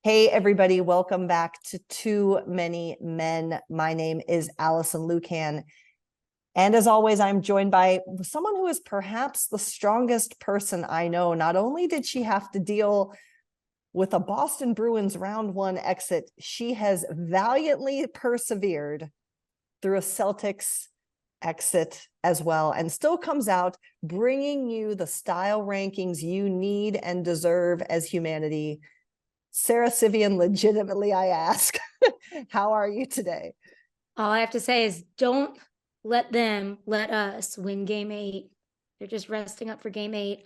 Hey, everybody. Welcome back to Too Many Men. My name is Alison Lucan. And as always, I'm joined by someone who is perhaps the strongest person I know. Not only did she have to deal with a Boston Bruins round one exit, she has valiantly persevered through a Celtics exit as well, and still comes out bringing you the style rankings you need and deserve as humanity. Sara Civian, legitimately, I ask, how are you today? All I have to say is don't let us win game 8. They're just resting up for game 8.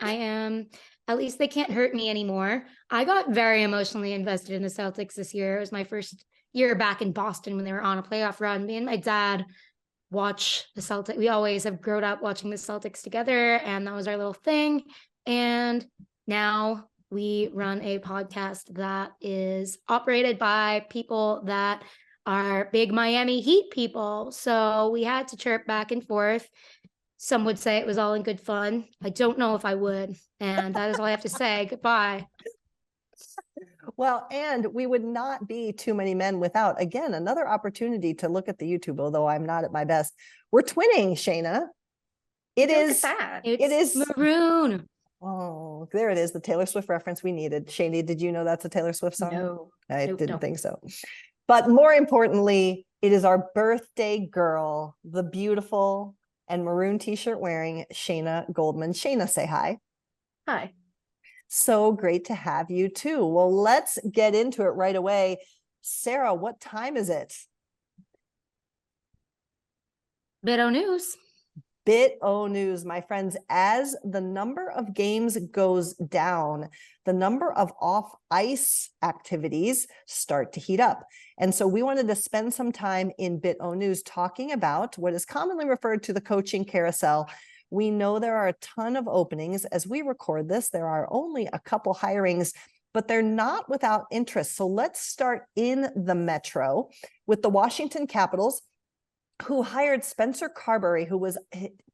At least they can't hurt me anymore. I got very emotionally invested in the Celtics this year. It was my first year back in Boston when they were on a playoff run. Me and my dad watch the Celtics. We always have grown up watching the Celtics together, and that was our little thing. And now we run a podcast that is operated by people that are big Miami Heat people. So we had to chirp back and forth. Some would say it was all in good fun. I don't know if I would. And that is all I have to say. Goodbye. Well, and we would not be Too Many Men without, again, another opportunity to look at the YouTube, although I'm not at my best. We're twinning, Shayna. It is maroon. Oh, there it is. The Taylor Swift reference we needed. Shayna, did you know that's a Taylor Swift song? No. I didn't think so. But more importantly, it is our birthday girl, the beautiful and maroon t-shirt wearing Shayna Goldman. Shayna, say hi. Hi. So great to have you too. Well, let's get into it right away. Sara, what time is it? Bit-o news. Bit-o news, my friends. As the number of games goes down, the number of off-ice activities start to heat up. And so we wanted to spend some time in Bit-o news talking about what is commonly referred to the coaching carousel. We know there are a ton of openings. As we record this, there are only a couple hirings, but they're not without interest. So let's start in the Metro with the Washington Capitals, who hired Spencer Carbery, who was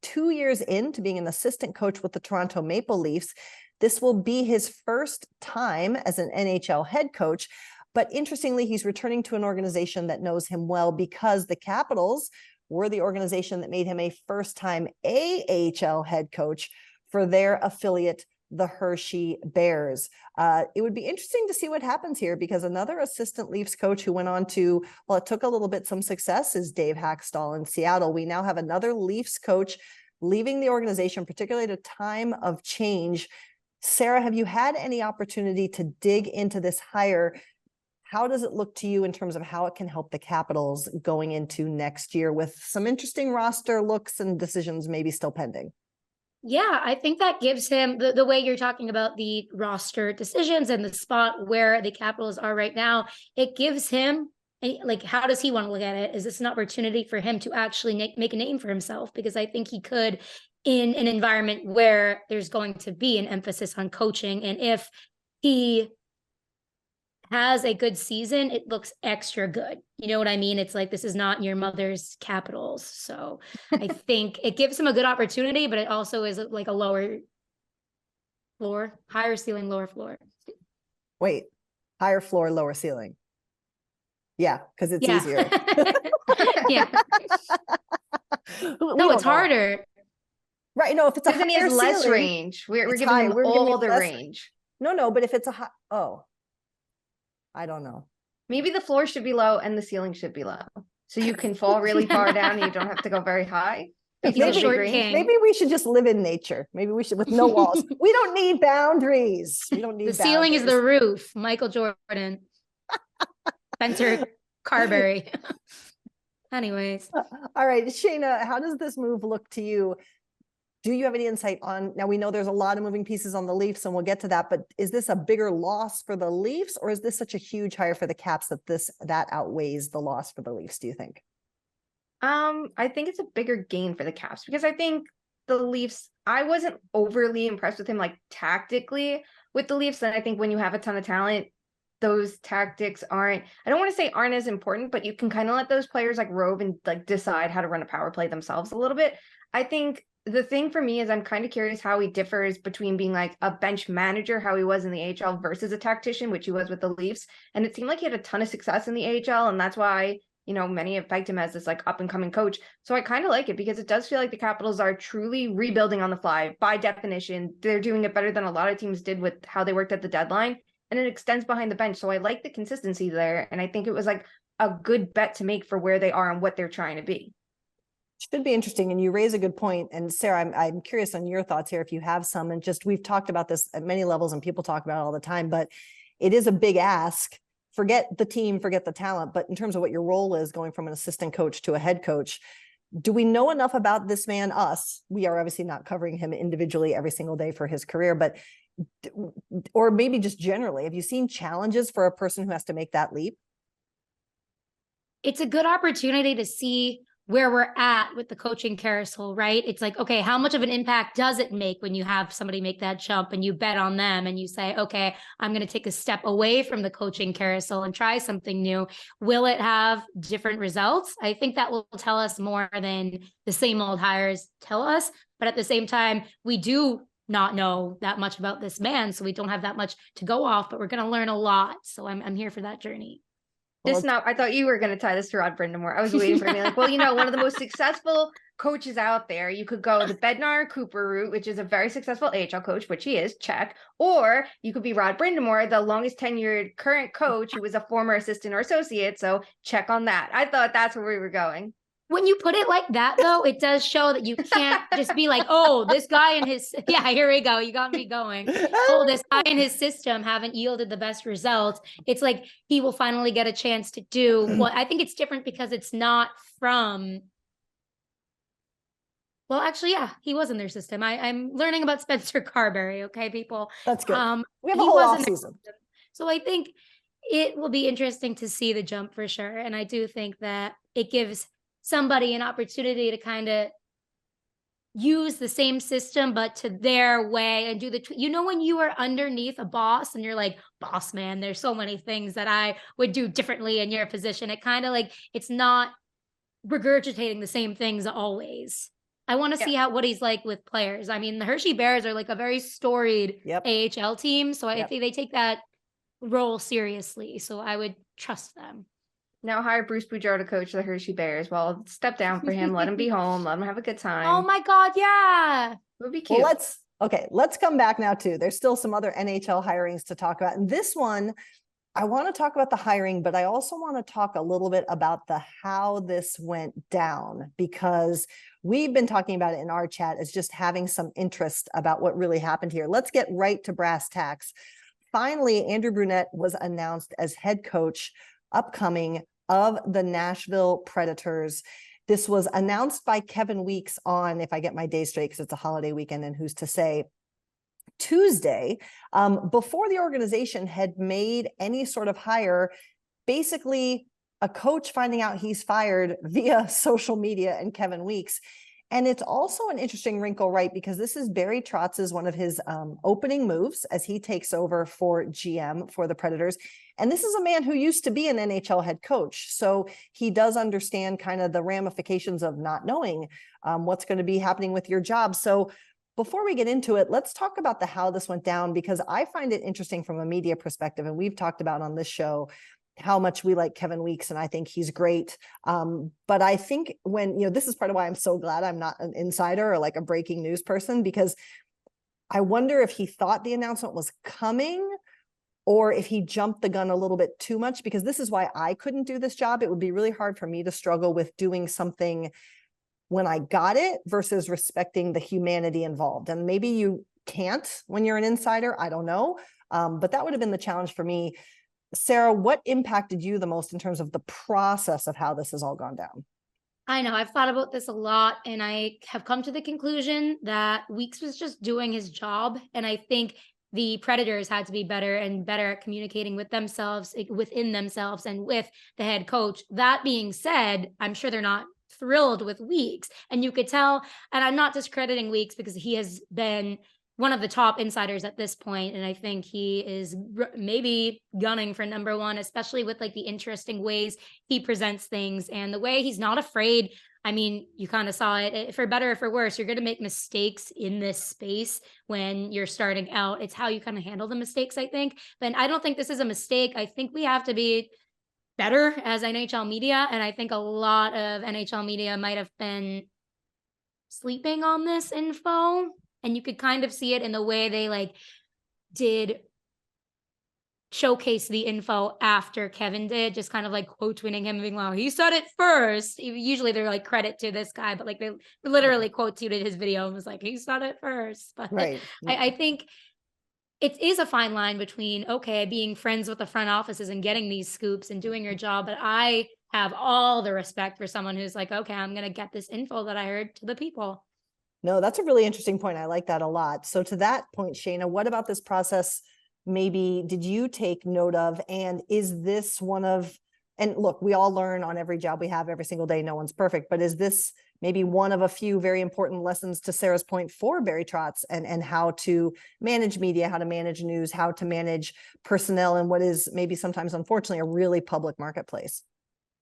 2 years into being an assistant coach with the Toronto Maple Leafs. This will be his first time as an NHL head coach. But interestingly, he's returning to an organization that knows him well, because the Capitals were the organization that made him a first-time AHL head coach for their affiliate, the Hershey Bears. It would be interesting to see what happens here, because another assistant Leafs coach who went on to, well, it took a little bit some success, is Dave Hackstall in Seattle. We now have another Leafs coach leaving the organization, particularly at a time of change. Sara, have you had any opportunity to dig into this hire? How does it look to you in terms of how it can help the Capitals going into next year with some interesting roster looks and decisions maybe still pending? Yeah, I think that gives him the way you're talking about the roster decisions and the spot where the Capitals are right now. It gives him, like, how does he want to look at it? Is this an opportunity for him to actually make a name for himself? Because I think he could, in an environment where there's going to be an emphasis on coaching. And if he has a good season, it looks extra good. You know what I mean? It's like, this is not your mother's Capitals. So I think it gives him a good opportunity, but it also is like a lower floor, higher ceiling, lower floor. Wait, higher floor, lower ceiling. Yeah, because it's easier. Yeah. No, it's harder. Right. No, if it's a higher he has less ceiling, range. We're giving him all the range. No, but if it's a high, I don't know. Maybe the floor should be low and the ceiling should be low, so you can fall really far down and you don't have to go very high. Maybe we should just live in nature. Maybe we should, with no walls. We don't need boundaries. We don't need the ceiling is the roof. Michael Jordan. Spencer Carbery. Anyways. All right, Shayna, how does this move look to you? Do you have any insight on, now we know there's a lot of moving pieces on the Leafs and we'll get to that, but is this a bigger loss for the Leafs, or is this such a huge hire for the Caps that outweighs the loss for the Leafs, do you think? I think it's a bigger gain for the Caps, because I think the Leafs, I wasn't overly impressed with him, like, tactically with the Leafs. And I think when you have a ton of talent, those tactics aren't as important, but you can kind of let those players like rove and like decide how to run a power play themselves a little bit. I think the thing for me is I'm kind of curious how he differs between being like a bench manager, how he was in the AHL, versus a tactician, which he was with the Leafs. And it seemed like he had a ton of success in the AHL, and that's why, you know, many have pegged him as this like up and coming coach. So I kind of like it because it does feel like the Capitals are truly rebuilding on the fly. By definition, they're doing it better than a lot of teams did with how they worked at the deadline, and it extends behind the bench. So I like the consistency there, and I think it was like a good bet to make for where they are and what they're trying to be. Should be interesting. And you raise a good point. And Sara, I'm curious on your thoughts here, if you have some. And just, we've talked about this at many levels and people talk about it all the time, but it is a big ask. Forget the team, forget the talent. But in terms of what your role is, going from an assistant coach to a head coach, do we know enough about this man? We are obviously not covering him individually every single day for his career, but, or maybe just generally, have you seen challenges for a person who has to make that leap? It's a good opportunity to see where we're at with the coaching carousel, right? It's like, okay, how much of an impact does it make when you have somebody make that jump and you bet on them and you say, okay, I'm going to take a step away from the coaching carousel and try something new. Will it have different results? I think that will tell us more than the same old hires tell us. But at the same time, we do not know that much about this man, so we don't have that much to go off, but we're going to learn a lot. So I'm here for that journey. I thought you were going to tie this to Rod Brindamore. I was waiting for me, like, well, you know, one of the most successful coaches out there, you could go the Bednar Cooper route, which is a very successful AHL coach, which he is, check. Or you could be Rod Brindamore, the longest tenured current coach who was a former assistant or associate. So check on that. I thought that's where we were going. When you put it like that, though, it does show that you can't just be like, oh, this guy and his, yeah, here we go. You got me going. Oh, this guy and his system haven't yielded the best results. It's like he will finally get a chance to do what I think it's different because it's not from. Well, actually, yeah, he was in their system. I'm learning about Spencer Carbery. Okay, people. That's good. We have a whole offseason. So I think it will be interesting to see the jump for sure. And I do think that it gives somebody an opportunity to kind of use the same system, but to their way and do you know, when you are underneath a boss and you're like, boss man, there's so many things that I would do differently in your position. It kind of like, it's not regurgitating the same things always. I want to see what he's like with players. I mean, the Hershey Bears are like a very storied AHL team. So I think they take that role seriously. So I would trust them. Now hire Bruce Boudreau to coach the Hershey Bears. Well, step down for him. Let him be home. Let him have a good time. Oh my God, yeah. It would be cute. Well, let's come back now too. There's still some other NHL hirings to talk about. And this one, I want to talk about the hiring, but I also want to talk a little bit about how this went down, because we've been talking about it in our chat as just having some interest about what really happened here. Let's get right to brass tacks. Finally, Andrew Brunette was announced as head coach upcoming of the Nashville Predators. This was announced by Kevin Weeks on, if I get my days straight, because it's a holiday weekend and who's to say, Tuesday, before the organization had made any sort of hire. Basically a coach finding out he's fired via social media and Kevin Weeks. And it's also an interesting wrinkle, right? Because this is Barry Trotz's one of his opening moves as he takes over for GM for the Predators. And this is a man who used to be an NHL head coach. So he does understand kind of the ramifications of not knowing what's going to be happening with your job. So before we get into it, let's talk about how this went down, because I find it interesting from a media perspective. And we've talked about on this show how much we like Kevin Weeks, and I think he's great. But I think this is part of why I'm so glad I'm not an insider or like a breaking news person, because I wonder if he thought the announcement was coming or if he jumped the gun a little bit too much, because this is why I couldn't do this job. It would be really hard for me to struggle with doing something when I got it versus respecting the humanity involved. And maybe you can't when you're an insider, I don't know. But that would have been the challenge for me. Sara, what impacted you the most in terms of the process of how this has all gone down? I know I've thought about this a lot, and I have come to the conclusion that Weeks was just doing his job. And I think the Predators had to be better at communicating with themselves, within themselves, and with the head coach. That being said, I'm sure they're not thrilled with Weeks, and you could tell, and I'm not discrediting Weeks because he has been one of the top insiders at this point, and I think he is maybe gunning for number one, especially with like the interesting ways he presents things and the way he's not afraid. I mean, you kind of saw it, for better or for worse, you're going to make mistakes in this space when you're starting out. It's how you kind of handle the mistakes, I think. But I don't think this is a mistake. I think we have to be better as NHL media. And I think a lot of NHL media might have been sleeping on this info. And you could kind of see it in the way they like did showcase the info after Kevin did, just kind of like quote tweeting him being, well, he said it first. Usually they're like credit to this guy, but like they literally quote tweeted his video and was like, he said it first. But Right. I think it is a fine line between, okay, being friends with the front offices and getting these scoops and doing your job. But I have all the respect for someone who's like, okay, I'm going to get this info that I heard to the people. No, that's a really interesting point. I like that a lot. So to that point, Shayna, what about this process maybe did you take note of? And is this one of, and look, we all learn on every job we have every single day, no one's perfect, but is this maybe one of a few very important lessons, to Sara's point, for Barry Trotz and how to manage media, how to manage news, how to manage personnel, and what is maybe sometimes, unfortunately, a really public marketplace?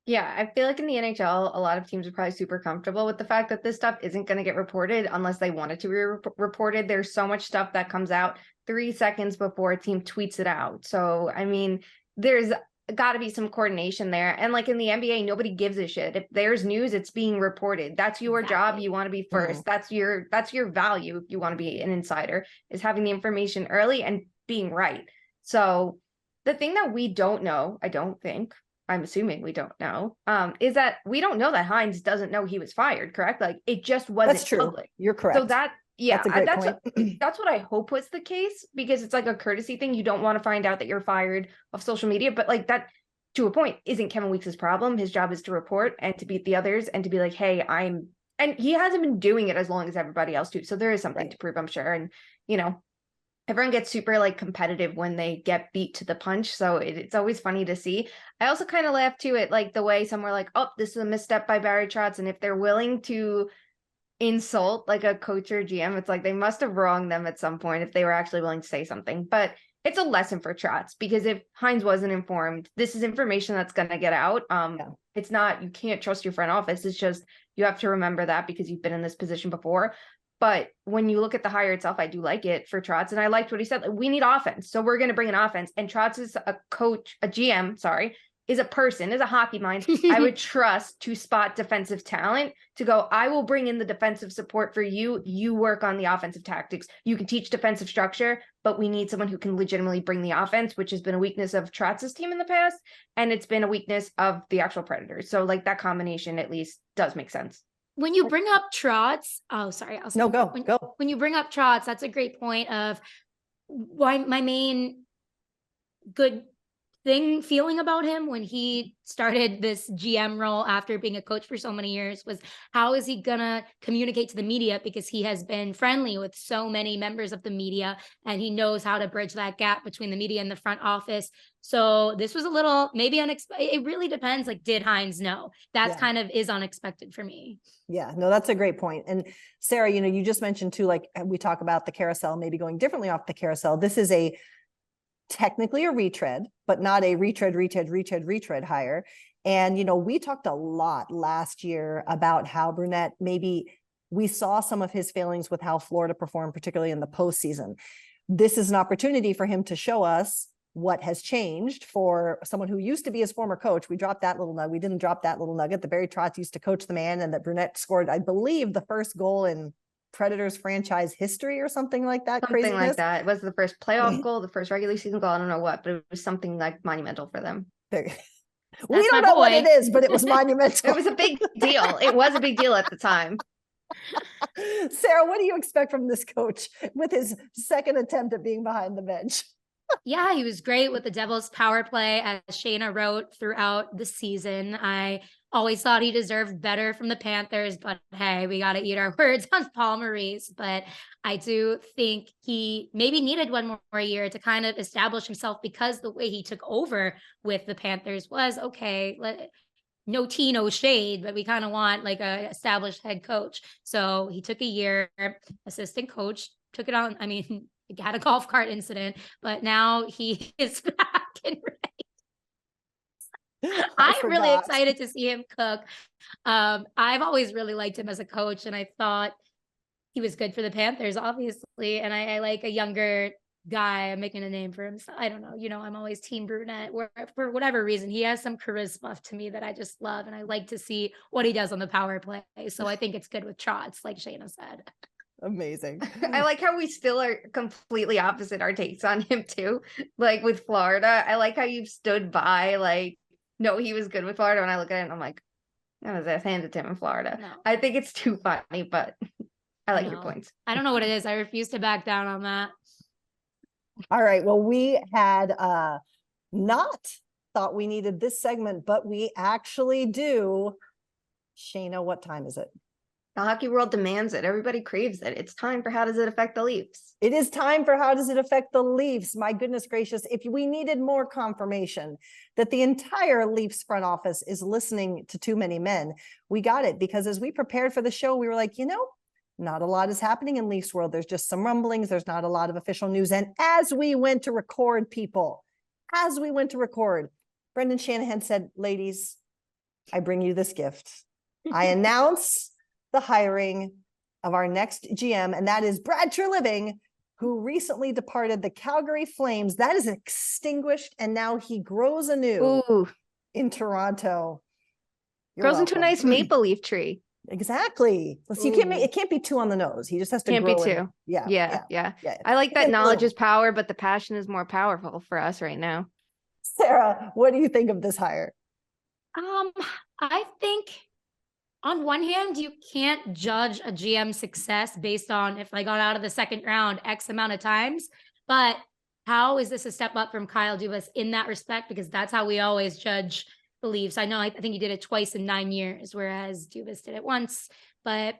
Yeah, I feel like in the NHL, a lot of teams are probably super comfortable with the fact that this stuff isn't going to get reported unless they want it to be reported. There's so much stuff that comes out 3 seconds before a team tweets it out. So, I mean, there's got to be some coordination there. And like in the NBA, nobody gives a shit. If there's news, it's being reported. That's your job. You want to be first. That's your value. If you want to be an insider, is having the information early and being right. So the thing that we don't know, I don't think, I'm assuming we don't know, is that we don't know that Hines doesn't know he was fired, correct? Like it just wasn't That's true. public. You're correct. So that, yeah, that's a great point. that's what I hope was the case, because it's like a courtesy thing. You don't want to find out that you're fired off social media, but like that, to a point, isn't Kevin Weeks' problem. His job is to report and to beat the others and to be like, hey, and he hasn't been doing it as long as everybody else too. So there is something to prove, I'm sure. And, you know, everyone gets super like competitive when they get beat to the punch. So it's always funny to see. I also kind of laugh too at like the way some were like, oh, this is a misstep by Barry Trotz. And if they're willing to insult like a coach or GM, it's like they must have wronged them at some point if they were actually willing to say something. But it's a lesson for Trotz, because if Hines wasn't informed, this is information that's going to get out. It's not, you can't trust your front office. It's just, you have to remember that because you've been in this position before. But when you look at the hire itself, I do like it for Trotz. And I liked what he said. Like, we need offense. So we're going to bring an offense. And Trotz is a coach, a GM, sorry, is a person, is a hockey mind. I would trust to spot defensive talent, to go, I will bring in the defensive support for you. You work on the offensive tactics. You can teach defensive structure, but we need someone who can legitimately bring the offense, which has been a weakness of Trotz's team in the past. And it's been a weakness of the actual Predators. So like that combination at least does make sense. When you bring up Trotz, Go. When you bring up Trotz, that's a great point of why my main good feeling about him when he started this GM role after being a coach for so many years was, how is he gonna communicate to the media? Because he has been friendly with so many members of the media and he knows how to bridge that gap between the media and the front office. So this was a little maybe unexpected. It really depends. Like, did Hines know? That's kind of is unexpected for me. Yeah, no, that's a great point. And Sara, you know, you just mentioned too, like we talk about the carousel, maybe going differently off the carousel. This is technically a retread, but not a retread hire. And, you know, we talked a lot last year about how Brunette, maybe we saw some of his failings with how Florida performed, particularly in the postseason. This is an opportunity for him to show us what has changed for someone who used to be his former coach. We dropped that little nugget. We didn't drop that little nugget. The Barry Trotz used to coach the man, and that Brunette scored, I believe, the first goal in Predators franchise history or something like that. Something like that. It was the first playoff goal, the first regular season goal. I don't know what, but it was something like monumental for them. We don't know what it is, but it was monumental. It was a big deal. It was a big deal at the time. Sara, what do you expect from this coach with his second attempt at being behind the bench? Yeah, he was great with the Devils power play, as Shayna wrote throughout the season. I always thought he deserved better from the Panthers, but hey, we got to eat our words on Paul Maurice. But I do think he maybe needed one more year to kind of establish himself, because the way he took over with the Panthers was, okay, no tea, no shade, but we kind of want like a established head coach. So he took a year, assistant coach, took it on. I mean, he had a golf cart incident, but now he is back and ready. I'm really forgot. excited to see him cook. I've always really liked him as a coach, and I thought he was good for the Panthers, obviously. And I like a younger guy. I'm making a name for him. So I don't know. I'm always team Brunette. Where for whatever reason, he has some charisma to me that I just love, and I like to see what he does on the power play. So I think it's good with Trotz, like Shayna said. Amazing. I like how we still are completely opposite our takes on him too. Like with Florida, I like how you've stood by, like, no, he was good with Florida. When I look at it, and I'm like, that was handed to him in Florida. No. I think it's too funny, but I like your No. points. I don't know what it is. I refuse to back down on that. All right. Well, we had not thought we needed this segment, but we actually do. Shayna, what time is it? The hockey world demands it. Everybody craves it. It's time for How Does It Affect the Leafs? It is time for How Does It Affect the Leafs? My goodness gracious. If we needed more confirmation that the entire Leafs front office is listening to too many men, we got it, because as we prepared for the show, we were like, not a lot is happening in Leafs world. There's just some rumblings. There's not a lot of official news. And as we went to record, Brendan Shanahan said, ladies, I bring you this gift. I announce the hiring of our next GM, and that is Brad Treliving, who recently departed the Calgary Flames. That is extinguished, and now he grows anew in Toronto. Grows into a nice maple leaf tree. Exactly. Let's see, it can't be too on the nose. He just has to can't grow be too. Yeah. I like that knowledge is power, but the passion is more powerful for us right now. Sara, what do you think of this hire? I think on one hand, you can't judge a GM's success based on if I got out of the second round X amount of times, but how is this a step up from Kyle Dubas in that respect? Because that's how we always judge the Leafs. I know, I think he did it twice in 9 years, whereas Dubas did it once, but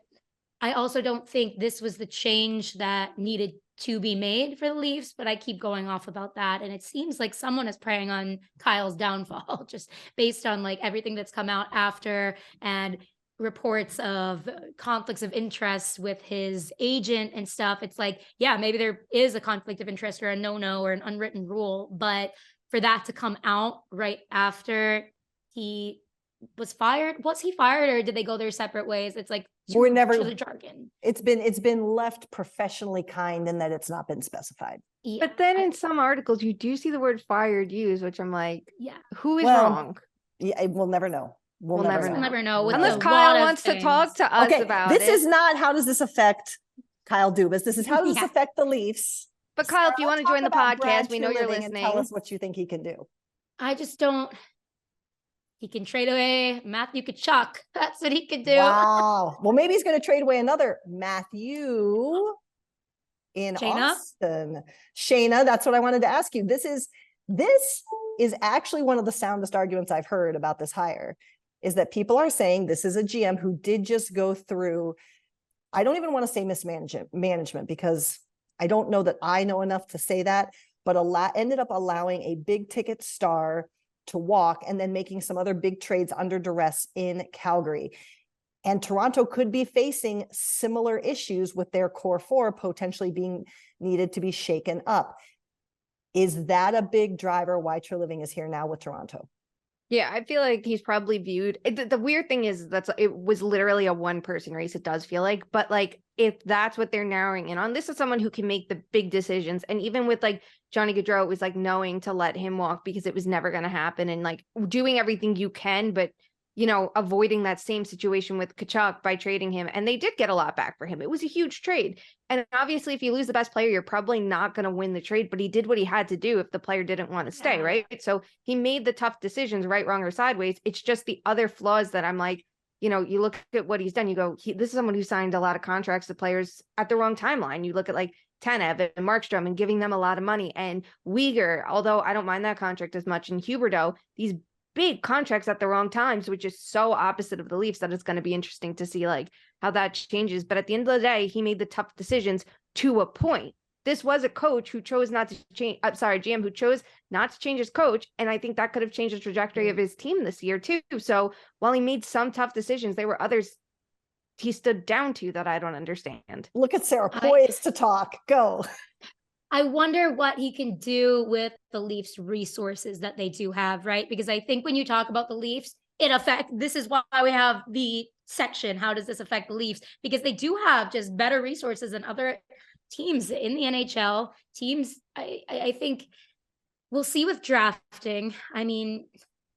I also don't think this was the change that needed to be made for the Leafs, but I keep going off about that. And it seems like someone is preying on Kyle's downfall, just based on like everything that's come out after and reports of conflicts of interest with his agent and stuff. It's like, yeah, maybe there is a conflict of interest or a no-no or an unwritten rule, but for that to come out right after he was fired, was he fired or did they go their separate ways? It's like, we're never the jargon. It's been left professionally kind in that it's not been specified. Yeah, but then in some articles you do see the word fired used, which I'm like, yeah, who is wrong? Yeah, we'll never know. We'll never know. Unless Kyle wants to talk to us about it. This is not how does this affect Kyle Dubas. This is how does this affect the Leafs. But Kyle, if you want to join the podcast, we know you're listening. And tell us what you think he can do. I just don't. He can trade away Matthew Tkachuk. That's what he could do. Wow. Well, maybe he's going to trade away another Matthew in Austin. Shayna, that's what I wanted to ask you. This is actually one of the soundest arguments I've heard about this hire, is that people are saying this is a GM who did just go through, I don't even want to say mismanagement because I don't know that I know enough to say that, but ended up allowing a big ticket star to walk and then making some other big trades under duress in Calgary. And Toronto could be facing similar issues with their core four potentially being needed to be shaken up. Is that a big driver why Treliving is here now with Toronto? Yeah, I feel like he's probably viewed. The weird thing is it was literally a one-person race, it does feel like. But like, if that's what they're narrowing in on, this is someone who can make the big decisions. And even with like Johnny Gaudreau, it was like knowing to let him walk because it was never going to happen, and like doing everything you can, but avoiding that same situation with Tkachuk by trading him. And they did get a lot back for him. It was a huge trade. And obviously, if you lose the best player, you're probably not going to win the trade, but he did what he had to do if the player didn't want to stay, right? So he made the tough decisions, right, wrong, or sideways. It's just the other flaws that I'm like, you look at what he's done, you go, this is someone who signed a lot of contracts to players at the wrong timeline. You look at like Tanev and Markstrom and giving them a lot of money, and Weegar, although I don't mind that contract as much, and Huberdeau, these big contracts at the wrong times, which is so opposite of the Leafs that it's going to be interesting to see like how that changes. But at the end of the day, he made the tough decisions to a point. This was a coach who chose not to change. GM who chose not to change his coach. And I think that could have changed the trajectory of his team this year too. So while he made some tough decisions, there were others he stood down to that I don't understand. Look at Sara, poised to talk. Go. I wonder what he can do with the Leafs resources that they do have, right? Because I think when you talk about the Leafs, this is why we have the section, how does this affect the Leafs? Because they do have just better resources than other teams in the NHL. Teams, I think we'll see with drafting. I mean,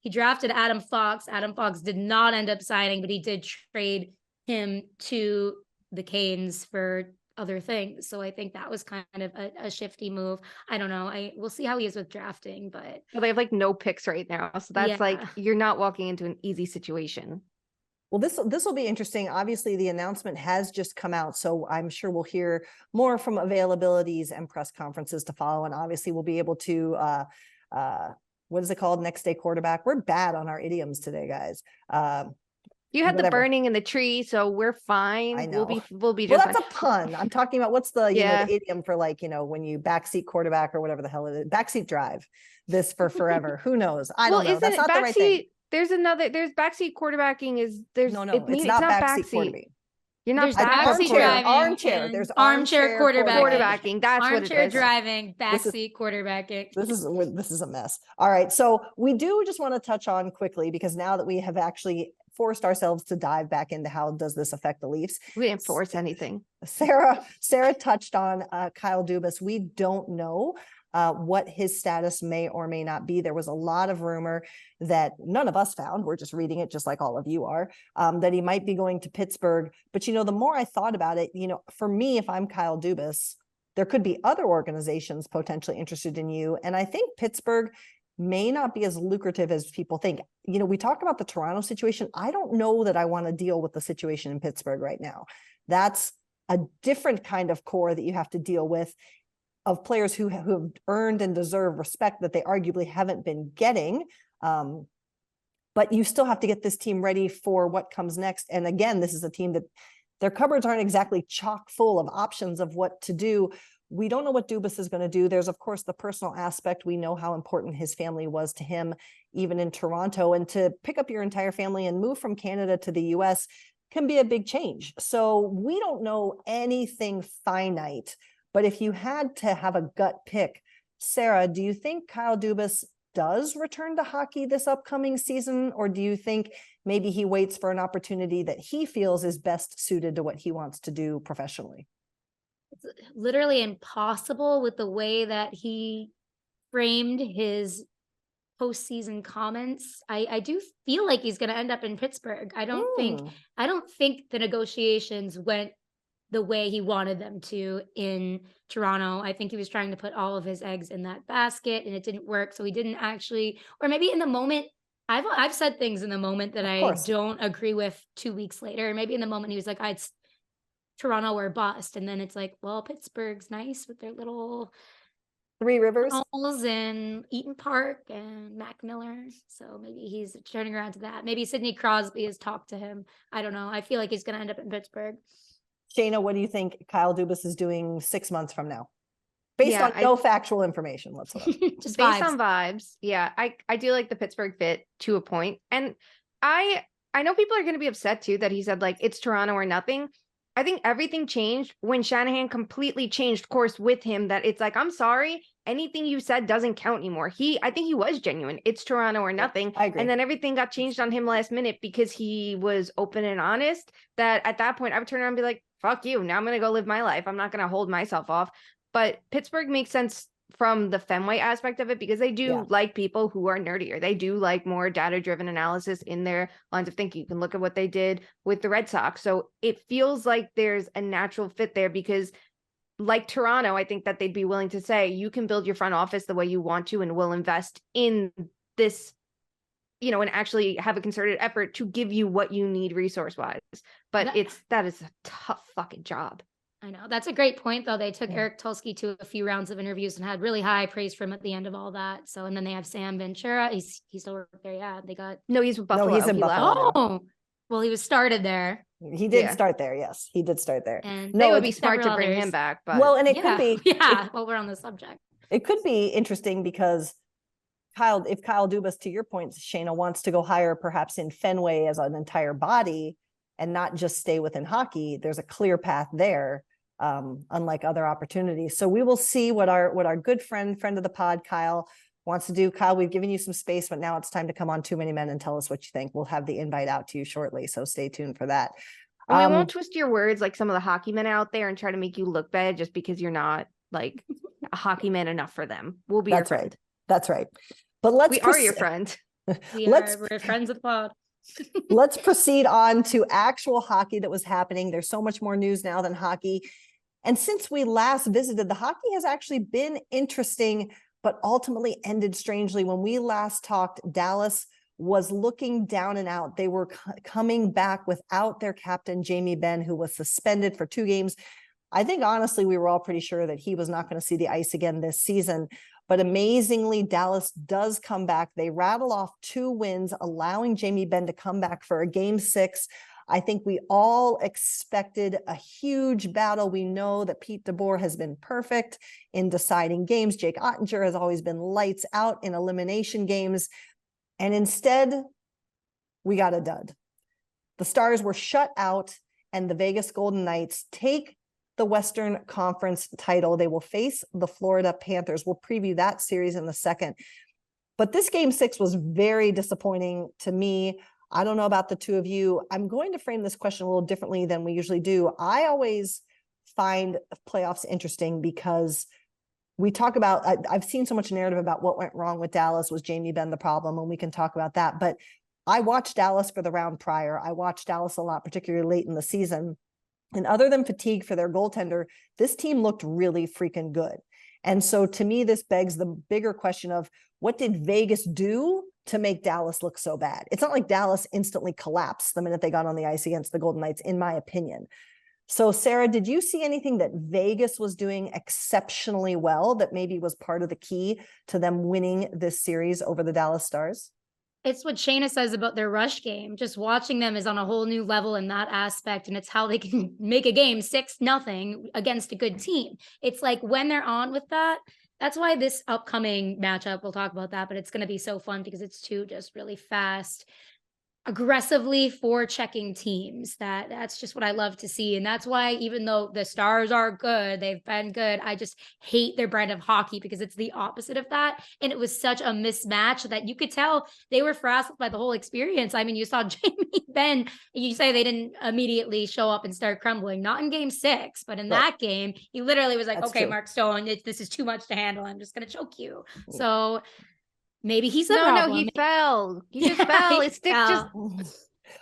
he drafted Adam Fox. Adam Fox did not end up signing, but he did trade him to the Canes for other things. So I think that was kind of a shifty move. I don't know. We'll see how he is with drafting, but Well, they have like no picks right now. So that's like, you're not walking into an easy situation. Well, this will be interesting. Obviously, the announcement has just come out, so I'm sure we'll hear more from availabilities and press conferences to follow. And obviously, we'll be able to what is it called? Next day quarterback. We're bad on our idioms today, guys. You had whatever. The burning in the tree, so we're fine. I know. We'll be Well, just that's a pun. I'm talking about what's the you know Yeah. the idiom for, like, you know, when you backseat quarterback or whatever the hell it is, backseat drive this for forever. Who knows? I don't know. Isn't That's it not the right thing. There's backseat quarterbacking No, it's not backseat quarterback. You're not there's backseat backseat driving, armchair. and There's armchair quarterbacking. That's what it armchair is. driving, backseat quarterbacking. This is a mess. All right. So we do just want to touch on quickly, because now that we have actually forced ourselves to dive back into how does this affect the Leafs. We didn't force anything. Sara touched on Kyle Dubas. We don't know what his status may or may not be. There was a lot of rumor that none of us found. We're just reading it just like all of you are, that he might be going to Pittsburgh. But, you know, the more I thought about it, you know, for me, if I'm Kyle Dubas, there could be other organizations potentially interested in you. And I think Pittsburgh may not be as lucrative as people think. You know, we talk about the Toronto situation. I don't know that I want to deal with the situation in Pittsburgh right now. That's a different kind of core that you have to deal with, of players who have earned and deserve respect that they arguably haven't been getting. But you still have to get this team ready for what comes next. And again, this is a team that their cupboards aren't exactly chock full of options of what to do. We don't know what Dubas is going to do. There's, of course, the personal aspect. We know how important his family was to him, even in Toronto. And to pick up your entire family and move from Canada to the US can be a big change. So we don't know anything finite. But if you had to have a gut pick, Sara, do you think Kyle Dubas does return to hockey this upcoming season? Or do you think maybe he waits for an opportunity that he feels is best suited to what he wants to do professionally? It's literally impossible with the way that he framed his postseason comments. I do feel like he's going to end up in Pittsburgh. I don't think the negotiations went the way he wanted them to in Toronto. I think he was trying to put all of his eggs in that basket and it didn't work. So he didn't actually, or maybe in the moment, I've said things in the moment that I don't agree with 2 weeks later. Maybe in the moment he was like, I'd Toronto or bust. And then it's like, well, Pittsburgh's nice with their little Three Rivers and Eaton Park and Mac Miller. So maybe he's turning around to that. Maybe Sidney Crosby has talked to him. I don't know. I feel like he's going to end up in Pittsburgh. Shayna, what do you think Kyle Dubas is doing 6 months from now? Based on no factual information whatsoever. Just based on vibes. Yeah, I do like the Pittsburgh fit to a point. And I know people are going to be upset too that he said like it's Toronto or nothing. I think everything changed when Shanahan completely changed course with him, that it's like, I'm sorry, anything you said doesn't count anymore. I think he was genuine. It's Toronto or nothing. I agree. And then everything got changed on him last minute because he was open and honest, that at that point I would turn around and be like, fuck you. Now I'm going to go live my life. I'm not going to hold myself off. But Pittsburgh makes sense from the Fenway aspect of it because they do like people who are nerdier. They do like more data-driven analysis in their lines of thinking. You can look at what they did with the Red Sox. So it feels like there's a natural fit there because like Toronto, I think that they'd be willing to say, you can build your front office the way you want to, and we'll invest in this, you know, and actually have a concerted effort to give you what you need resource-wise. But that is a tough fucking job. I know. That's a great point, though. They took Eric Tulsky to a few rounds of interviews and had really high praise for him at the end of all that. So, and then they have Sam Ventura. He's still working there. Yeah, they got. No, he's with Buffalo. No, he's in Buffalo. Oh, well, he was started there. He did start there. Yes, he did start there. And they would be smart to bring him back. But well, and it could be. Well, we're on the subject. It could be interesting because if Kyle Dubas, to your point, Shayna, wants to go higher perhaps in Fenway as an entire body and not just stay within hockey, there's a clear path there. unlike other opportunities. So we will see what our good friend of the pod, Kyle, wants to do. Kyle, we've given you some space, but now it's time to come on Too Many Men and tell us what you think. We'll have the invite out to you shortly, so stay tuned for that. And we won't twist your words like some of the hockey men out there and try to make you look bad just because you're not like a hockey man enough for them. We'll be your friend. That's right. But we are your friend. We're friends of the pod. Let's proceed on to actual hockey that was happening. There's so much more news now than hockey. And since we last visited, the hockey has actually been interesting, but ultimately ended strangely. When we last talked, Dallas was looking down and out. They were coming back without their captain, Jamie Benn, who was suspended for 2 games. I think, honestly, we were all pretty sure that he was not going to see the ice again this season. But amazingly, Dallas does come back. They rattle off 2 wins, allowing Jamie Benn to come back for a game 6. I think we all expected a huge battle. We know that Pete DeBoer has been perfect in deciding games. Jake Ottinger has always been lights out in elimination games. And instead, we got a dud. The Stars were shut out, and the Vegas Golden Knights take the Western Conference title. They will face the Florida Panthers. We'll preview that series in a second. But this game 6 was very disappointing to me. I don't know about the two of you. I'm going to frame this question a little differently than we usually do. I always find playoffs interesting because we talk about, I've seen so much narrative about what went wrong with Dallas. Was Jamie Benn the problem? And we can talk about that. But I watched Dallas for the round prior. I watched Dallas a lot, particularly late in the season. And other than fatigue for their goaltender, this team looked really freaking good. And so to me, this begs the bigger question of what did Vegas do to make Dallas look so bad? It's not like Dallas instantly collapsed the minute they got on the ice against the Golden Knights, in my opinion. So Sara, did you see anything that Vegas was doing exceptionally well that maybe was part of the key to them winning this series over the Dallas Stars? It's what Shayna says about their rush game. Just watching them is on a whole new level in that aspect. And it's how they can make a game 6-0 against a good team. It's like when they're on with that, that's why this upcoming matchup, we'll talk about that, but it's going to be so fun because it's 2 just really fast, aggressively forechecking teams. That's just what I love to see. And that's why, even though the Stars are good, they've been good, I just hate their brand of hockey because it's the opposite of that. And it was such a mismatch that you could tell they were frazzled by the whole experience. I mean, you saw Jamie Benn, you say they didn't immediately show up and start crumbling, not in game 6, but in that game, he literally was like, okay, true. Mark Stone, this is too much to handle. I'm just going to choke you. So maybe he's the problem. No, he fell. He just fell. His stick just.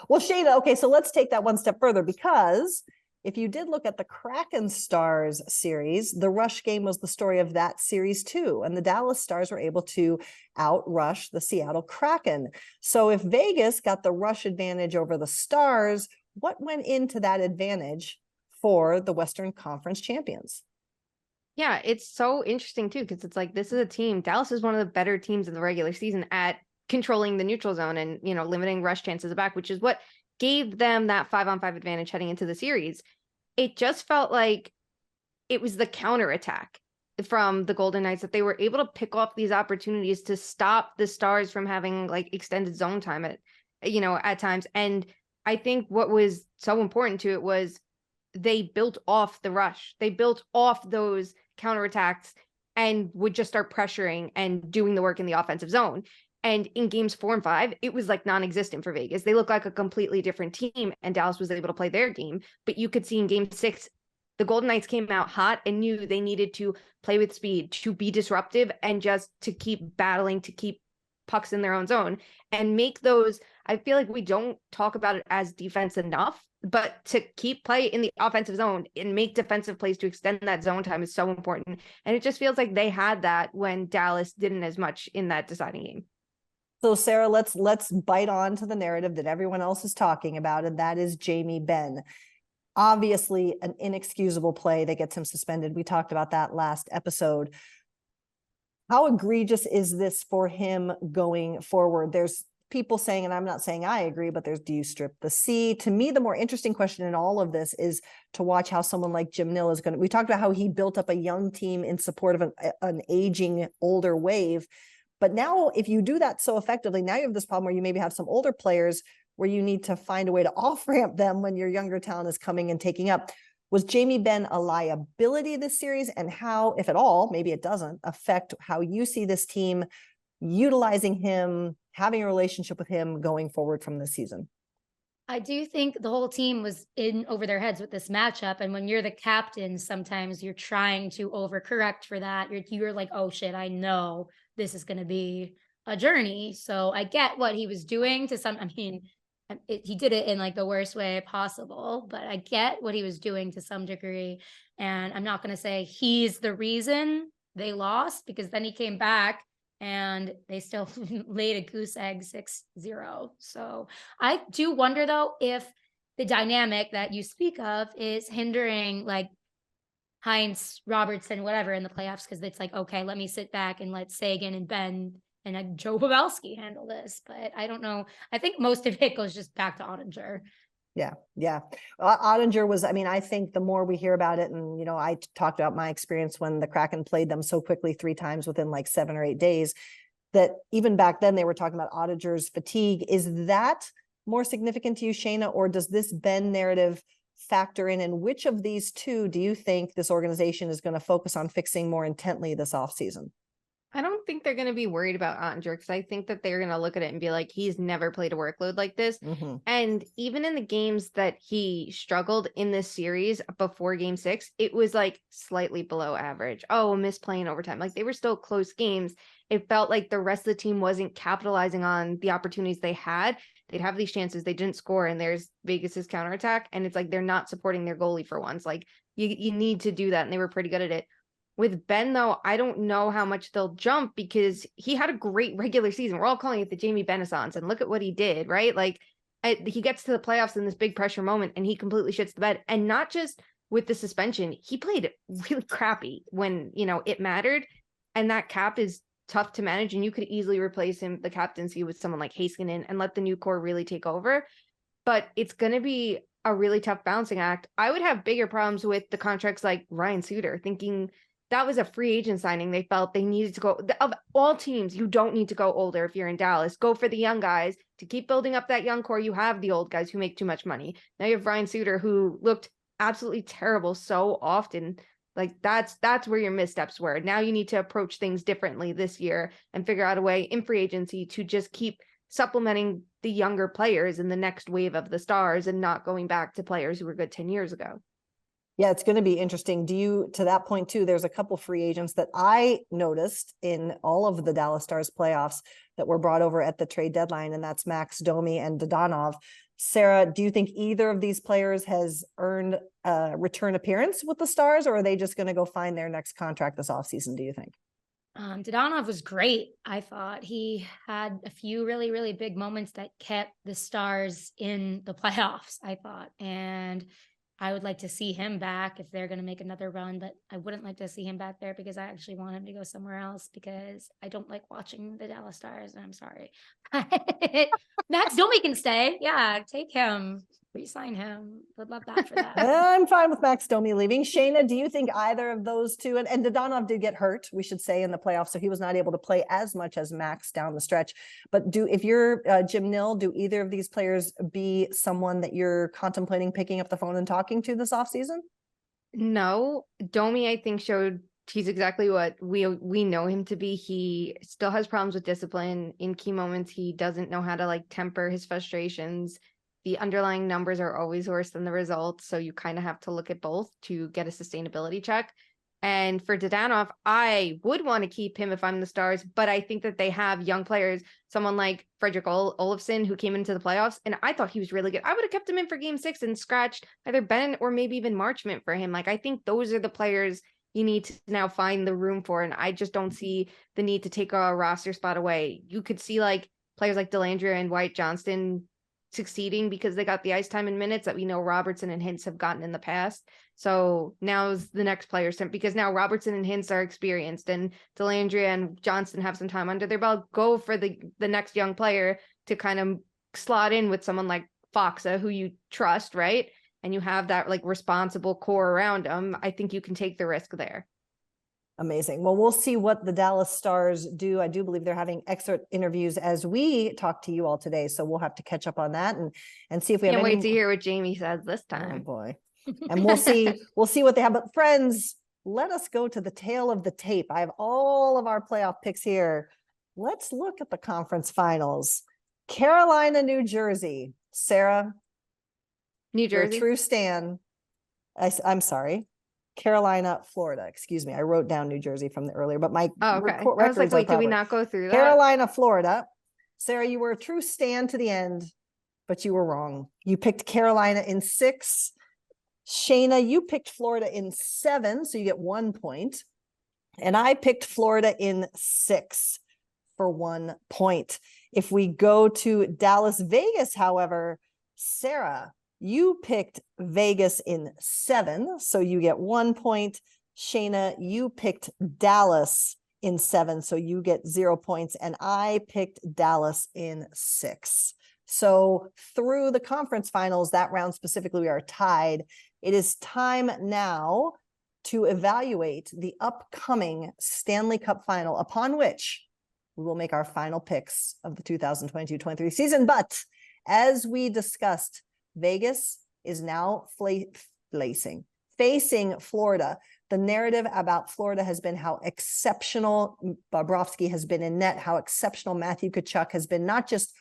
Well, Shayna, okay, so let's take that one step further, because if you did look at the Kraken Stars series, the rush game was the story of that series too. And the Dallas Stars were able to outrush the Seattle Kraken. So if Vegas got the rush advantage over the Stars, what went into that advantage for the Western Conference champions? Yeah, it's so interesting too, because it's like, this is a team. Dallas is one of the better teams in the regular season at controlling the neutral zone and, limiting rush chances back, which is what gave them that 5-on-5 advantage heading into the series. It just felt like it was the counterattack from the Golden Knights that they were able to pick off these opportunities to stop the Stars from having like extended zone time at times. And I think what was so important to it was they built off the rush. They built off those counterattacks and would just start pressuring and doing the work in the offensive zone. And in games 4 and 5, it was like non-existent for Vegas. They look like a completely different team, and Dallas was able to play their game. But you could see in game 6, the Golden Knights came out hot and knew they needed to play with speed, to be disruptive, and just to keep battling, to keep pucks in their own zone and make those. I feel like we don't talk about it as defense enough, but to keep play in the offensive zone and make defensive plays to extend that zone time is so important. And it just feels like they had that when Dallas didn't as much in that deciding game. So Sara, let's bite on to the narrative that everyone else is talking about, and that is Jamie Benn. Obviously an inexcusable play that gets him suspended. We talked about that last episode. How egregious is this for him going forward? There's people saying, and I'm not saying I agree, but do you strip the C? To me, the more interesting question in all of this is to watch how someone like Jim Nill is going to, we talked about how he built up a young team in support of an aging older wave. But now if you do that so effectively, now you have this problem where you maybe have some older players where you need to find a way to off-ramp them when your younger talent is coming and taking up. Was Jamie Benn a liability this series, and how, if at all, maybe it doesn't affect how you see this team utilizing him, having a relationship with him going forward from this season? I do think the whole team was in over their heads with this matchup. And when you're the captain, sometimes you're trying to overcorrect for that. You're like, oh shit, I know this is going to be a journey. So I get what he was doing to some, I mean, he did it in like the worst way possible, but I get what he was doing to some degree. And I'm not going to say he's the reason they lost, because then he came back and they still laid a goose egg 6-0. So I do wonder, though, if the dynamic that you speak of is hindering like Heinz, Robertson, whatever in the playoffs, because it's like, okay, let me sit back and let Sagan and Ben and Joe Pavelski handle this. But I don't know. I think most of it goes just back to Ottinger. Yeah. Ottinger was, I mean, I think the more we hear about it, and, you know, I talked about my experience when the Kraken played them so quickly 3 times within like 7 or 8 days, that even back then they were talking about Ottinger's fatigue. Is that more significant to you, Shayna, or does this Ben narrative factor in? And which of these two do you think this organization is going to focus on fixing more intently this offseason? I don't think they're going to be worried about Ottinger, because I think that they're going to look at it and be like, he's never played a workload like this. Mm-hmm. And even in the games that he struggled in this series before game 6, it was like slightly below average. Oh, missed playing overtime. Like, they were still close games. It felt like the rest of the team wasn't capitalizing on the opportunities they had. They'd have these chances, they didn't score, and there's Vegas's counterattack. And it's like, they're not supporting their goalie for once. Like, you need to do that. And they were pretty good at it. With Ben, though, I don't know how much they'll jump, because he had a great regular season. We're all calling it the Jamie Benessence, and look at what he did, right? Like, he gets to the playoffs in this big pressure moment, and he completely shits the bed. And not just with the suspension, he played really crappy when, you know, it mattered. And that cap is tough to manage, and you could easily replace him, the captaincy, with someone like Heiskanen and let the new core really take over. But it's going to be a really tough balancing act. I would have bigger problems with the contracts like Ryan Suter, thinking that was a free agent signing. They felt they needed to go. Of all teams, you don't need to go older if you're in Dallas. Go for the young guys to keep building up that young core. You have the old guys who make too much money. Now you have Ryan Suter, who looked absolutely terrible so often. Like, that's where your missteps were. Now you need to approach things differently this year and figure out a way in free agency to just keep supplementing the younger players in the next wave of the stars, and not going back to players who were good 10 years ago. Yeah, it's going to be interesting. To that point too, there's a couple free agents that I noticed in all of the Dallas Stars playoffs that were brought over at the trade deadline, and that's Max Domi and Dadonov. Sara, do you think either of these players has earned a return appearance with the Stars, or are they just going to go find their next contract this offseason, do you think? Dadonov was great. I thought he had a few really, really big moments that kept the Stars in the playoffs, I thought. And I would like to see him back if they're going to make another run, but I wouldn't like to see him back there, because I actually want him to go somewhere else, because I don't like watching the Dallas Stars. I'm sorry. Max Domi can stay. Yeah, take him. Re-sign him. Would love that for that. I'm fine with Max Domi leaving. Shayna, do you think either of those two, and Dadonov did get hurt, we should say, in the playoffs, so he was not able to play as much as Max down the stretch. But if you're Jim Nill, do either of these players be someone that you're contemplating picking up the phone and talking to this offseason? No, Domi, I think, showed he's exactly what we know him to be. He still has problems with discipline in key moments. He doesn't know how to like temper his frustrations. The underlying numbers are always worse than the results. So you kind of have to look at both to get a sustainability check. And for Dadonov, I would want to keep him if I'm the Stars, but I think that they have young players, someone like Fredrik Olofsson, who came into the playoffs, and I thought he was really good. I would have kept him in for game 6 and scratched either Ben or maybe even Marchment for him. Like, I think those are the players you need to now find the room for, and I just don't see the need to take a roster spot away. You could see like players like Dellandrea and White Johnston succeeding because they got the ice time and minutes that we know Robertson and Hintz have gotten in the past. So now's the next player's turn, because now Robertson and Hintz are experienced, and Dellandrea and Johnston have some time under their belt. Go for the next young player to kind of slot in with someone like Foxa, who you trust, right? And you have that like responsible core around them. I think you can take the risk there. Amazing. Well, we'll see what the Dallas Stars do. I do believe they're having extra interviews as we talk to you all today. So we'll have to catch up on that and see if we Can't have wait to hear what Jamie says this Oh time. boy. And we'll see what they have. But friends, let us go to the tail of the tape. I have all of our playoff picks here. Let's look at the conference finals. Carolina, New Jersey. Sara, New you're a Jersey. true stan. I'm sorry. Carolina, Florida. Excuse me. I wrote down New Jersey from the earlier, but my Oh, okay. records I was like, are wait, did we proper. not go through that? Carolina, Florida. Sara, you were a true stan to the end, but you were wrong. You picked Carolina in 6. Shayna, you picked Florida in 7, so you get 1 point. And I picked Florida in 6 for 1 point. If we go to Dallas, Vegas, however, Sara, you picked Vegas in 7, so you get 1 point. Shayna, you picked Dallas in 7, so you get 0 points. And I picked Dallas in 6. So through the conference finals, that round specifically, we are tied. It is time now to evaluate the upcoming Stanley Cup final, upon which we will make our final picks of the 2022-23 season. But as we discussed, Vegas is now facing Florida. The narrative about Florida has been how exceptional Bobrovsky has been in net, how exceptional Matthew Tkachuk has been, not just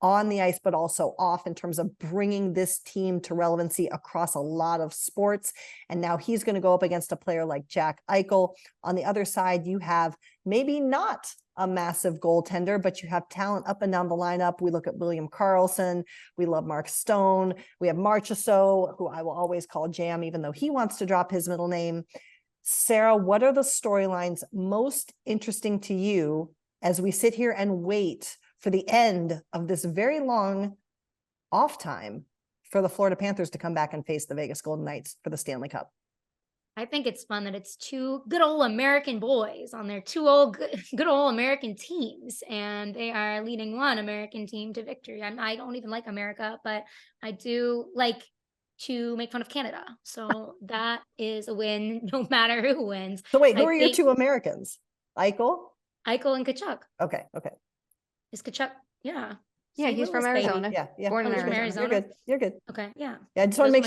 on the ice, but also off, in terms of bringing this team to relevancy across a lot of sports. And now he's going to go up against a player like Jack Eichel. On the other side, you have maybe not a massive goaltender, but you have talent up and down the lineup. We look at William Karlsson. We love Mark Stone. We have Marchessault, who I will always call Jam, even though he wants to drop his middle name. Sara, what are the storylines most interesting to you as we sit here and wait for the end of this very long off time for the Florida Panthers to come back and face the Vegas Golden Knights for the Stanley Cup? I think it's fun that it's two good old American boys on their two old good old American teams, and they are leading one American team to victory. I don't even like America, but I do like to make fun of Canada. So that is a win, no matter who wins. So wait, who are your 2 Americans? Eichel and Tkachuk. Okay. Is Tkachuk? Yeah. Yeah, St. he's from Louis, baby. Arizona. Yeah. Born in Oh, he's from Arizona. Arizona. You're good. Okay. Yeah. I just want to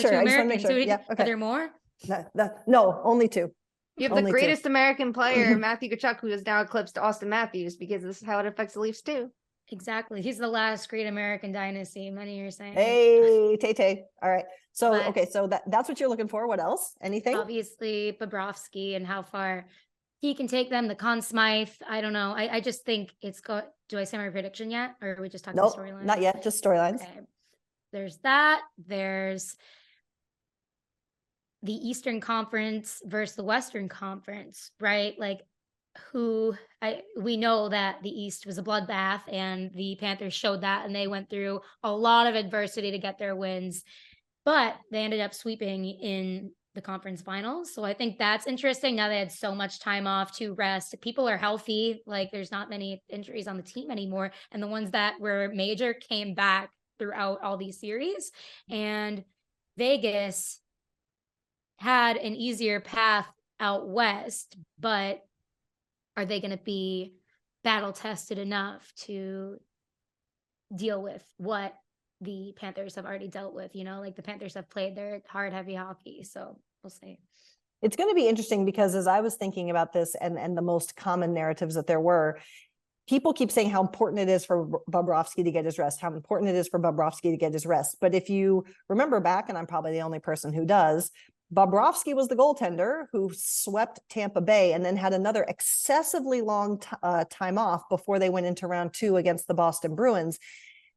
make sure. Yeah. Okay. Are there more? No, only 2. You have the greatest American player, Matthew Tkachuk, who has now eclipsed Austin Matthews, because this is how it affects the Leafs too. Exactly. He's the last great American dynasty, many are saying. Hey, Tay. All right. So, okay. So that's what you're looking for. What else? Anything? Obviously, Bobrovsky and how far he can take them. The Conn Smythe. I don't know. I just think it's got. Do I say my prediction yet? Or are we just talking storylines? Not yet. Just storylines. Okay. There's that. There's the Eastern Conference versus the Western Conference, right? Like we know that the East was a bloodbath, and the Panthers showed that, and they went through a lot of adversity to get their wins, but they ended up sweeping in the conference finals. So I think that's interesting. Now they had so much time off to rest. People are healthy. Like there's not many injuries on the team anymore. And the ones that were major came back throughout all these series. And Vegas had an easier path out west, but are they going to be battle tested enough to deal with what the Panthers have already dealt with? Like the Panthers have played their hard, heavy hockey. So we'll see. It's going to be interesting because as I was thinking about this and the most common narratives that there were, people keep saying how important it is for Bobrovsky to get his rest, how important it is for Bobrovsky to get his rest. But if you remember back, and I'm probably the only person who does, Bobrovsky was the goaltender who swept Tampa Bay and then had another excessively long time off before they went into round 2 against the Boston Bruins.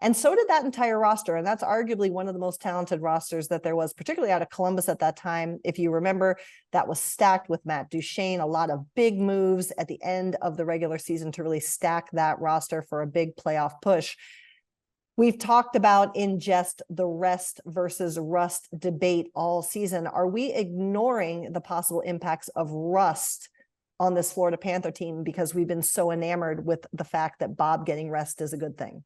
And so did that entire roster. And that's arguably one of the most talented rosters that there was, particularly out of Columbus at that time. If you remember, that was stacked with Matt Duchene, a lot of big moves at the end of the regular season to really stack that roster for a big playoff push. We've talked about in just the rest versus rust debate all season. Are we ignoring the possible impacts of rust on this Florida Panther team because we've been so enamored with the fact that Bob getting rest is a good thing?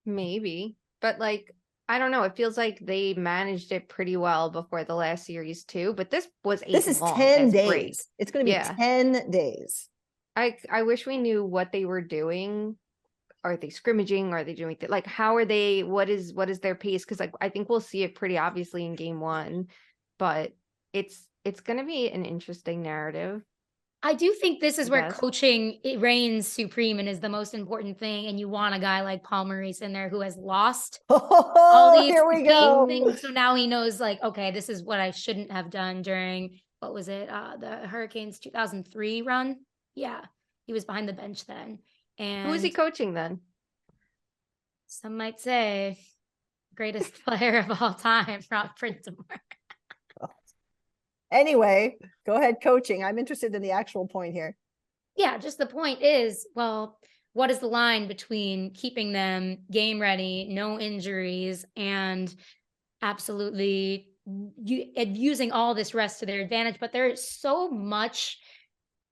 Maybe, but I don't know. It feels like they managed it pretty well before the last series too, but this is 10 days. It's going to be 10 days. I wish we knew what they were doing. Are they scrimmaging? Are they doing how are they, what is their pace? Cause I think we'll see it pretty obviously in game 1. but it's going to be an interesting narrative. I do think this is where Yes. coaching it reigns supreme and is the most important thing. And you want a guy like Paul Maurice in there who has lost all Oh, these here we go. things. So now he knows, like, okay, this is what I shouldn't have done during, what was it? The Hurricanes 2003 run. Yeah. He was behind the bench then. And Who is he coaching then? some might say greatest player of all time, Rob Brintamore. Anyway, go ahead, coaching. I'm interested in the actual point here. Yeah, just the point is, well, what is the line between keeping them game ready, no injuries, and absolutely using all this rest to their advantage? But there's so much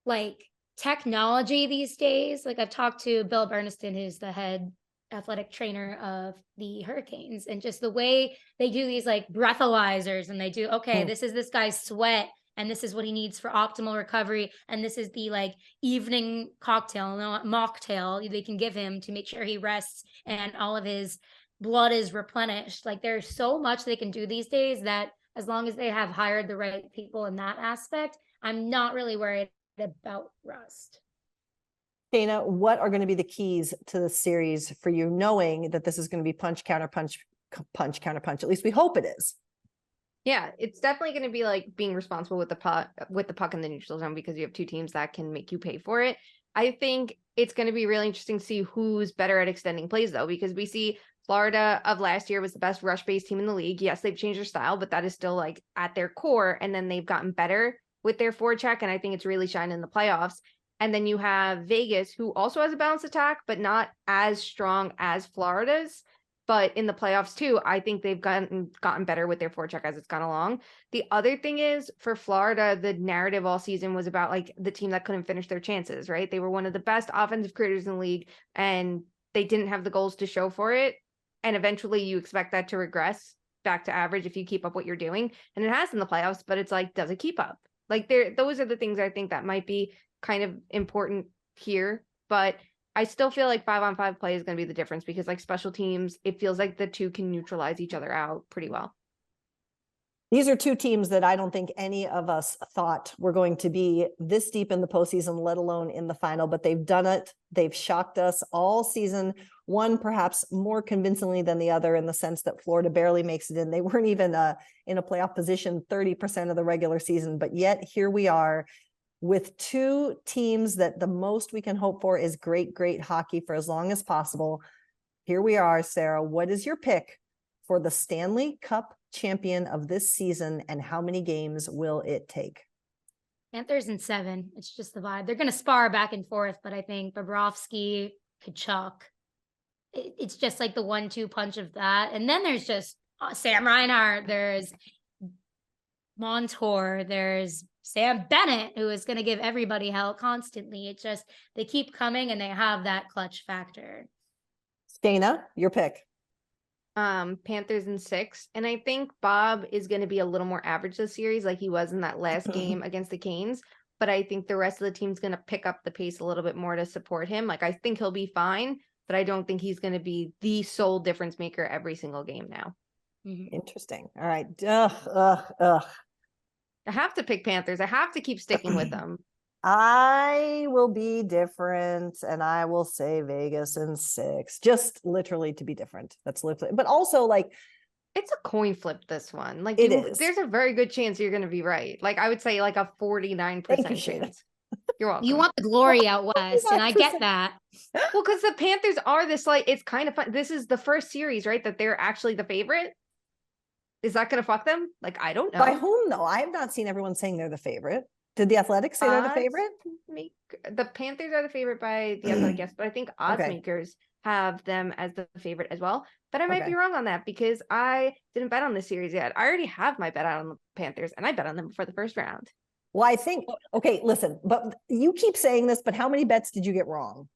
like technology these days. Like I've talked to Bill Berniston, who's the head athletic trainer of the Hurricanes, and just the way they do these like breathalyzers, and they do, okay, this is this guy's sweat and this is what he needs for optimal recovery, and this is the like evening cocktail, no, mocktail they can give him to make sure he rests and all of his blood is replenished. Like there's so much they can do these days that as long as they have hired the right people in that aspect, I'm not really worried about rust. Shayna, what are going to be the keys to the series for you, knowing that this is going to be punch, counter punch, punch, counter punch? At least we hope it is. Yeah, it's definitely going to be like being responsible with the puck in the neutral zone, because you have two teams that can make you pay for it. I think it's going to be really interesting to see who's better at extending plays, though, because we see Florida of last year was the best rush-based team in the league. Yes, they've changed their style, but that is still like at their core. And then they've gotten better with their forecheck, and I think it's really shined in the playoffs. And then you have Vegas, who also has a balanced attack, but not as strong as Florida's. But in the playoffs too, I think they've gotten better with their forecheck as it's gone along. The other thing is, for Florida, the narrative all season was about like the team that couldn't finish their chances, right? They were one of the best offensive creators in the league, and they didn't have the goals to show for it. And eventually you expect that to regress back to average if you keep up what you're doing. And it has in the playoffs, but it's like, does it keep up? Like those are the things I think that might be kind of important here. But I still feel like 5-on-5 play is going to be the difference, because like special teams, it feels like the two can neutralize each other out pretty well. These are two teams that I don't think any of us thought were going to be this deep in the postseason, let alone in the final, but they've done it. They've shocked us all season, one perhaps more convincingly than the other, in the sense that Florida barely makes it in. They weren't even in a playoff position 30% of the regular season, but yet here we are with two teams that the most we can hope for is great, great hockey for as long as possible. Here we are, Sara. What is your pick for the Stanley Cup champion of this season, and how many games will it take? Panthers in 7. It's just the vibe. They're going to spar back and forth, but I think Bobrovsky, Kachuk, it's just like the 1-2 punch of that. And then there's just Sam Reinhart, there's Montour, there's Sam Bennett, who is going to give everybody hell constantly. It's just, they keep coming and they have that clutch factor. Shayna, your pick. Panthers in 6. And I think Bob is going to be a little more average this series, like he was in that last game against the Canes. But I think the rest of the team's going to pick up the pace a little bit more to support him. Like, I think he'll be fine, but I don't think he's going to be the sole difference maker every single game now. Interesting. All right. I have to pick Panthers. I have to keep sticking with them. I will be different, and I will say Vegas in 6, just literally to be different. That's literally, but also like, it's a coin flip, this one. Like, it is. There's a very good chance you're going to be right. Like, I would say like a 49% chance. You're welcome. You want the glory out west, and I get that. Well, because the Panthers are this, like, it's kind of fun. This is the first series, right, that they're actually the favorite. Is that going to fuck them? Like, I don't know. By whom, though? I have not seen everyone saying they're the favorite. Did the Athletics say they're the favorite? The Panthers are the favorite by the Athletic, yes, but I think odds makers have them as the favorite as well. But I might be wrong on that, because I didn't bet on this series yet. I already have my bet out on the Panthers, and I bet on them before the first round. Well, I think, okay, listen, but you keep saying this, but how many bets did you get wrong?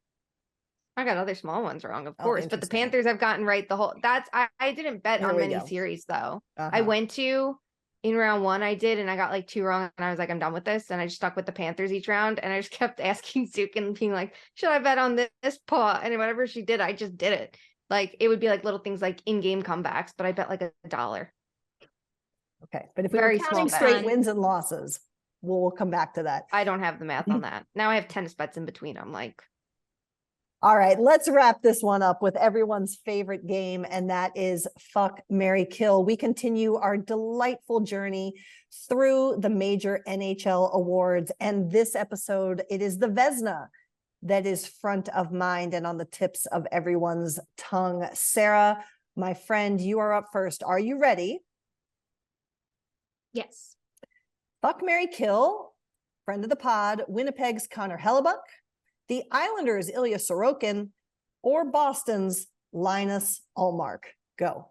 I got other small ones wrong, of course, but the Panthers have gotten right the whole, I didn't bet on many series though. I went to, in round 1 I did, and I got like 2 wrong, and I was like, I'm done with this. And I just stuck with the Panthers each round, and I just kept asking Zook and being like, should I bet on this paw? And whatever she did, I just did it. Like, it would be like little things like in-game comebacks, but I bet like $1. Okay. But if we Very were counting small straight bet. wins and losses, we'll come back to that. I don't have the math on that. Now I have tennis bets in between. I'm like, All right, let's wrap this one up with everyone's favorite game, and that is Fuck, Marry, Kill. We continue our delightful journey through the major NHL awards, and this episode, it is the Vezina that is front of mind and on the tips of everyone's tongue. Sara, my friend, you are up first. Are you ready? Yes. Fuck, Marry, Kill, friend of the pod, Winnipeg's Connor Hellebuck, the Islanders' Ilya Sorokin, or Boston's Linus Ullmark. Go.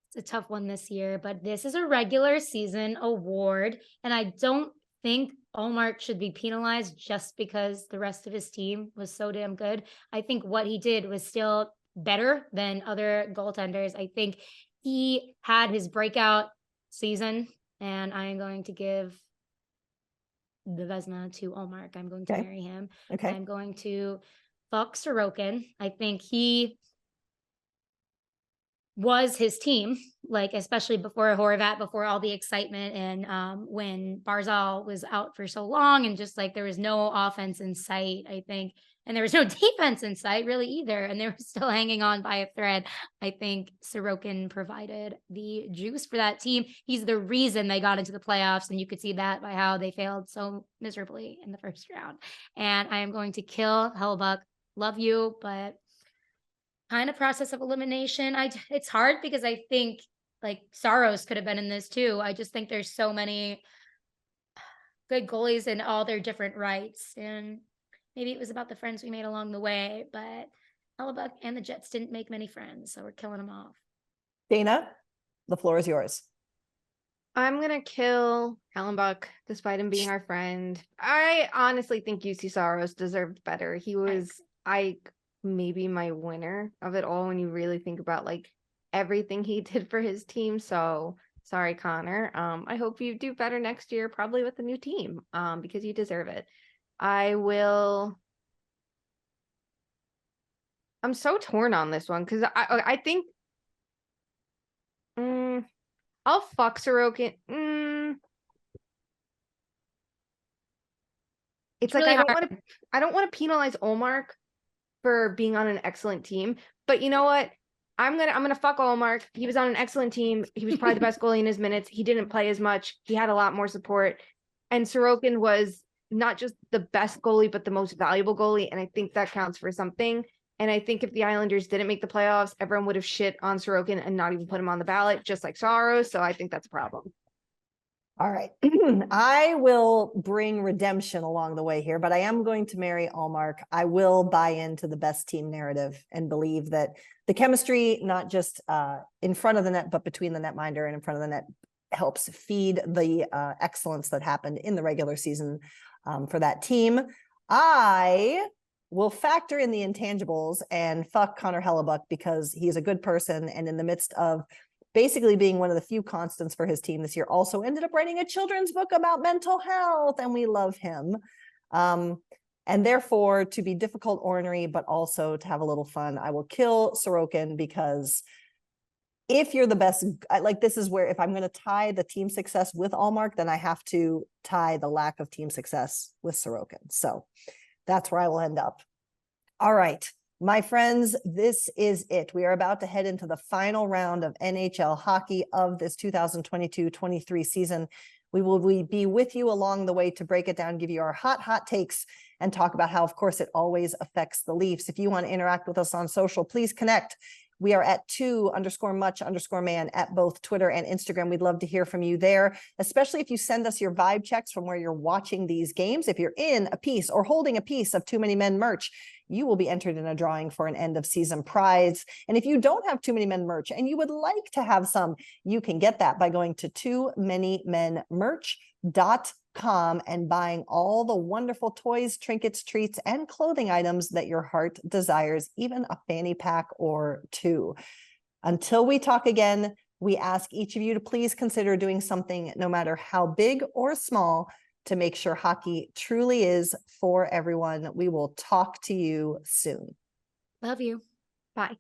It's a tough one this year, but this is a regular season award, and I don't think Ullmark should be penalized just because the rest of his team was so damn good. I think what he did was still better than other goaltenders. I think he had his breakout season, and I am going to give the Vezina to Ullmark. I'm going to Okay. marry him. Okay. I'm going to fuck Sorokin. I think he was his team, like especially before Horvat, before all the excitement, and when Barzal was out for so long, and just like there was no offense in sight, I think, and there was no defense in sight really either, and they were still hanging on by a thread. I think Sorokin provided the juice for that team. He's the reason they got into the playoffs, and you could see that by how they failed so miserably in the first round. And I am going to kill Hellebuck. Love you, but kind of process of elimination. It's hard because I think like Saros could have been in this too. I just think there's so many good goalies in all their different rights, and maybe it was about the friends we made along the way, but Hellebuck and the Jets didn't make many friends, so we're killing them off. Dana, the floor is yours. I'm going to kill Hellenbuck despite him being our friend. I honestly think UC Saros deserved better. He was, maybe my winner of it all when you really think about like everything he did for his team. So sorry, Connor. I hope you do better next year, probably with a new team, because you deserve it. I'm so torn on this one because I think I'll fuck Sorokin. It's like really I don't want to penalize Ullmark for being on an excellent team, but you know what? I'm gonna fuck Ullmark. He was on an excellent team. He was probably the best goalie in his minutes. He didn't play as much. He had a lot more support, and Sorokin was not just the best goalie, but the most valuable goalie, and I think that counts for something. And I think if the Islanders didn't make the playoffs, everyone would have shit on Sorokin and not even put him on the ballot, just like Saros. So I think that's a problem. All right. I will bring redemption along the way here, but I am going to marry Ullmark. I will buy into the best team narrative and believe that the chemistry, not just in front of the net, but between the netminder and in front of the net, helps feed the excellence that happened in the regular season for that team. I will factor in the intangibles and fuck Connor Hellebuck because he's a good person, and in the midst of basically being one of the few constants for his team this year, also ended up writing a children's book about mental health, and we love him. And therefore, to be difficult, ornery, but also to have a little fun, I will kill Sorokin because if you're the best, like this is where if I'm going to tie the team success with Ullmark, then I have to tie the lack of team success with Sorokin. So that's where I will end up. All right. My friends, this is it. We are about to head into the final round of NHL hockey of this 2022-23 season. We will be with you along the way to break it down, give you our hot takes, and talk about how, of course, it always affects the Leafs. If you want to interact with us on social, please connect. We are at 2_much_man at both Twitter and Instagram. We'd love to hear from you there, especially if you send us your vibe checks from where you're watching these games. If you're in a piece or holding a piece of Too Many Men merch, you will be entered in a drawing for an end of season prize. And if you don't have Too Many Men merch and you would like to have some, you can get that by going to toomanymenmerch.com and buying all the wonderful toys, trinkets, treats, and clothing items that your heart desires, even a fanny pack or two. Until we talk again, we ask each of you to please consider doing something, no matter how big or small, to make sure hockey truly is for everyone. We will talk to you soon. Love you. Bye.